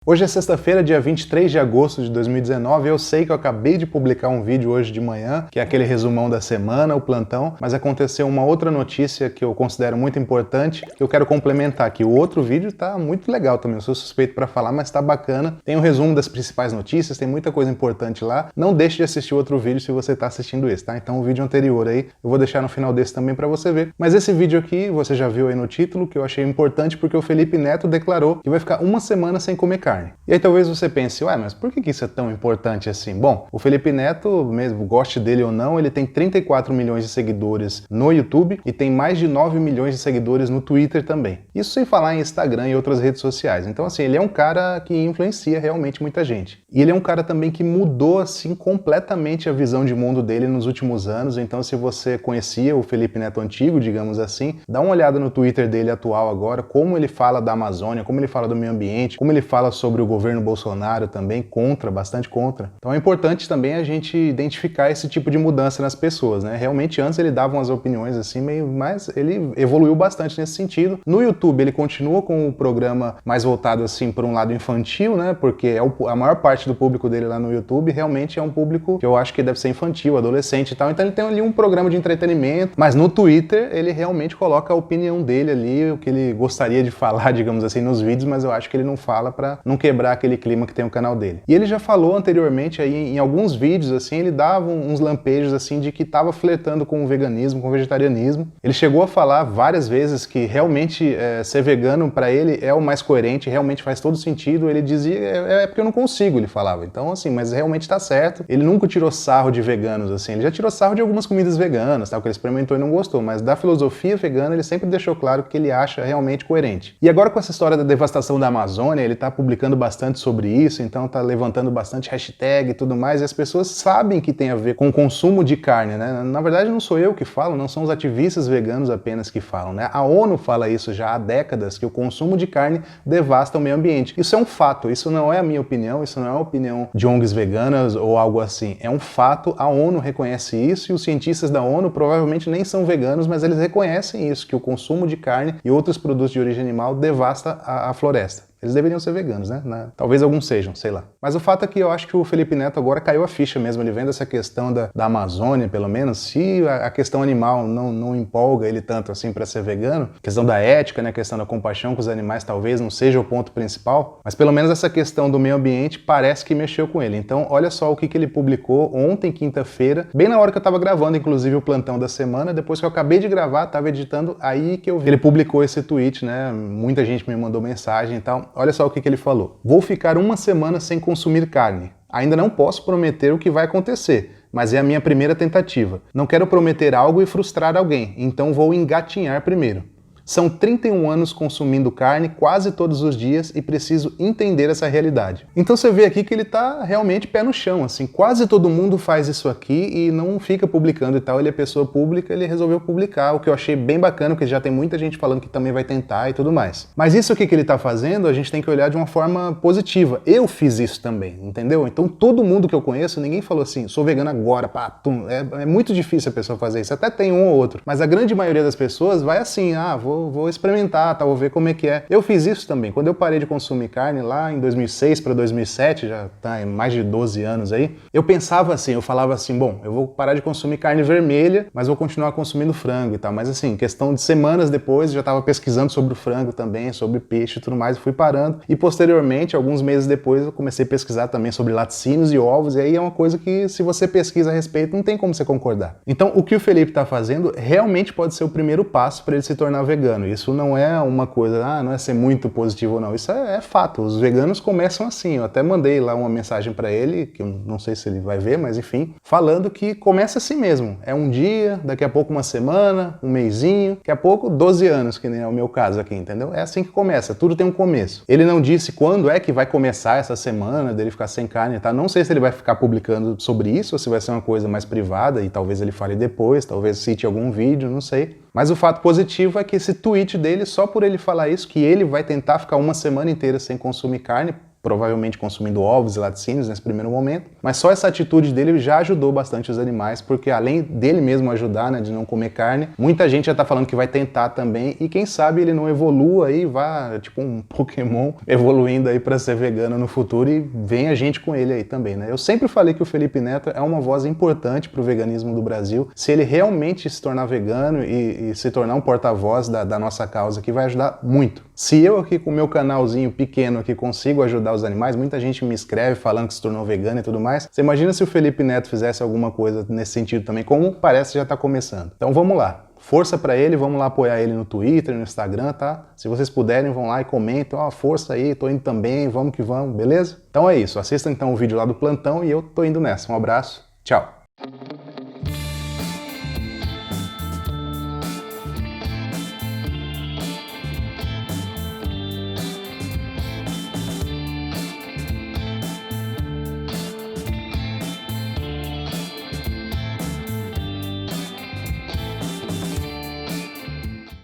Hoje é sexta-feira, dia 23 de agosto de 2019, eu sei que eu acabei de publicar um vídeo hoje de manhã, que é aquele resumão da semana, o plantão, mas aconteceu uma outra notícia que eu considero muito importante, que eu quero complementar aqui. O outro vídeo tá muito legal também, eu sou suspeito para falar, mas tá bacana. Tem um resumo das principais notícias, tem muita coisa importante lá. Não deixe de assistir o outro vídeo se você tá assistindo esse, tá? Então o vídeo anterior aí, eu vou deixar no final desse também para você ver. Mas esse vídeo aqui, você já viu aí no título, que eu achei importante porque o Felipe Neto declarou que vai ficar uma semana sem comer carne. E aí talvez você pense, ué, mas por que isso é tão importante assim? Bom, o Felipe Neto, mesmo goste dele ou não, ele tem 34 milhões de seguidores no YouTube e tem mais de 9 milhões de seguidores no Twitter também. Isso sem falar em Instagram e outras redes sociais. Então assim, ele é um cara que influencia realmente muita gente. E ele é um cara também que mudou assim completamente a visão de mundo dele nos últimos anos. Então se você conhecia o Felipe Neto antigo, digamos assim, dá uma olhada no Twitter dele atual agora, como ele fala da Amazônia, como ele fala do meio ambiente, como ele fala sobre o governo Bolsonaro também, bastante contra. Então é importante também a gente identificar esse tipo de mudança nas pessoas, né? Realmente antes ele dava umas opiniões assim meio, mas ele evoluiu bastante nesse sentido. No YouTube ele continua com o programa mais voltado assim para um lado infantil, né? Porque a maior parte do público dele lá no YouTube realmente é um público que eu acho que deve ser infantil, adolescente e tal. Então ele tem ali um programa de entretenimento, mas no Twitter ele realmente coloca a opinião dele ali, o que ele gostaria de falar, digamos assim, nos vídeos, mas eu acho que ele não fala para não quebrar aquele clima que tem o canal dele. E ele já falou anteriormente aí em alguns vídeos assim, ele dava uns lampejos assim de que estava flertando com o veganismo, com o vegetarianismo. Ele chegou a falar várias vezes que realmente ser vegano para ele é o mais coerente, realmente faz todo sentido. Ele dizia, é porque eu não consigo, ele falava. Então assim, mas realmente tá certo. Ele nunca tirou sarro de veganos assim, ele já tirou sarro de algumas comidas veganas, tal, que ele experimentou e não gostou, mas da filosofia vegana ele sempre deixou claro que ele acha realmente coerente. E agora com essa história da devastação da Amazônia, ele tá publicando bastante sobre isso, então tá levantando bastante hashtag e tudo mais, e as pessoas sabem que tem a ver com o consumo de carne, né? Na verdade não sou eu que falo, não são os ativistas veganos apenas que falam, né? A ONU fala isso já há décadas, que o consumo de carne devasta o meio ambiente. Isso é um fato, isso não é a minha opinião, isso não é a opinião de ONGs veganas ou algo assim, é um fato, a ONU reconhece isso e os cientistas da ONU provavelmente nem são veganos, mas eles reconhecem isso, que o consumo de carne e outros produtos de origem animal devasta a floresta. Eles deveriam ser veganos, né? Talvez alguns sejam, sei lá. Mas o fato é que eu acho que o Felipe Neto agora caiu a ficha mesmo, ele vendo essa questão da Amazônia, pelo menos, se a questão animal não empolga ele tanto assim para ser vegano, a questão da ética, né? A questão da compaixão com os animais talvez não seja o ponto principal, mas pelo menos essa questão do meio ambiente parece que mexeu com ele. Então, olha só o que ele publicou ontem, quinta-feira, bem na hora que eu tava gravando, inclusive, o plantão da semana, depois que eu acabei de gravar, tava editando, aí que eu vi. Ele publicou esse tweet, né? Muita gente me mandou mensagem e tal. Olha só o que ele falou. Vou ficar uma semana sem consumir carne. Ainda não posso prometer o que vai acontecer, mas é a minha primeira tentativa. Não quero prometer algo e frustrar alguém, então vou engatinhar primeiro. São 31 anos consumindo carne quase todos os dias e preciso entender essa realidade. Então você vê aqui que ele tá realmente pé no chão, assim, quase todo mundo faz isso aqui e não fica publicando e tal, ele é pessoa pública, ele resolveu publicar, o que eu achei bem bacana, porque já tem muita gente falando que também vai tentar e tudo mais. Mas isso aqui que ele tá fazendo, a gente tem que olhar de uma forma positiva. Eu fiz isso também, entendeu? Então todo mundo que eu conheço, ninguém falou assim, sou vegano agora, pá, tum. É muito difícil a pessoa fazer isso, até tem um ou outro, mas a grande maioria das pessoas vai assim, vou experimentar, tá? Vou ver como é que é. Eu fiz isso também. Quando eu parei de consumir carne lá em 2006 para 2007, já tá em mais de 12 anos aí, eu pensava assim, eu falava assim, bom, eu vou parar de consumir carne vermelha, mas vou continuar consumindo frango e tal. Mas assim, questão de semanas depois, eu já tava pesquisando sobre o frango também, sobre peixe e tudo mais, e fui parando. E posteriormente, alguns meses depois, eu comecei a pesquisar também sobre laticínios e ovos, e aí é uma coisa que se você pesquisa a respeito, não tem como você concordar. Então, o que o Felipe tá fazendo realmente pode ser o primeiro passo para ele se tornar vegano. Isso não é uma coisa, não é ser muito positivo ou não, isso é fato, os veganos começam assim, eu até mandei lá uma mensagem para ele, que eu não sei se ele vai ver, mas enfim, falando que começa assim mesmo, é um dia, daqui a pouco uma semana, um mesinho, daqui a pouco 12 anos, que nem é o meu caso aqui, entendeu? É assim que começa, tudo tem um começo. Ele não disse quando é que vai começar essa semana dele ficar sem carne, tá? Não sei se ele vai ficar publicando sobre isso, ou se vai ser uma coisa mais privada, e talvez ele fale depois, talvez cite algum vídeo, não sei. Mas o fato positivo é que esse tweet dele, só por ele falar isso, que ele vai tentar ficar uma semana inteira sem consumir carne, provavelmente consumindo ovos e laticínios nesse primeiro momento, mas só essa atitude dele já ajudou bastante os animais, porque além dele mesmo ajudar, né, de não comer carne, muita gente já tá falando que vai tentar também, e quem sabe ele não evolua aí, vá, tipo um Pokémon, evoluindo aí para ser vegano no futuro e venha gente com ele aí também, né? Eu sempre falei que o Felipe Neto é uma voz importante pro veganismo do Brasil. Se ele realmente se tornar vegano e se tornar um porta-voz da nossa causa aqui, vai ajudar muito. Se eu aqui com o meu canalzinho pequeno aqui consigo ajudar os animais, muita gente me escreve falando que se tornou vegano e tudo mais. Você imagina se o Felipe Neto fizesse alguma coisa nesse sentido também, como parece já tá começando. Então vamos lá. Força pra ele, vamos lá apoiar ele no Twitter, no Instagram, tá? Se vocês puderem, vão lá e comentem, ó, força aí, tô indo também, vamos que vamos, beleza? Então é isso, assistam então o vídeo lá do plantão e eu tô indo nessa. Um abraço, tchau!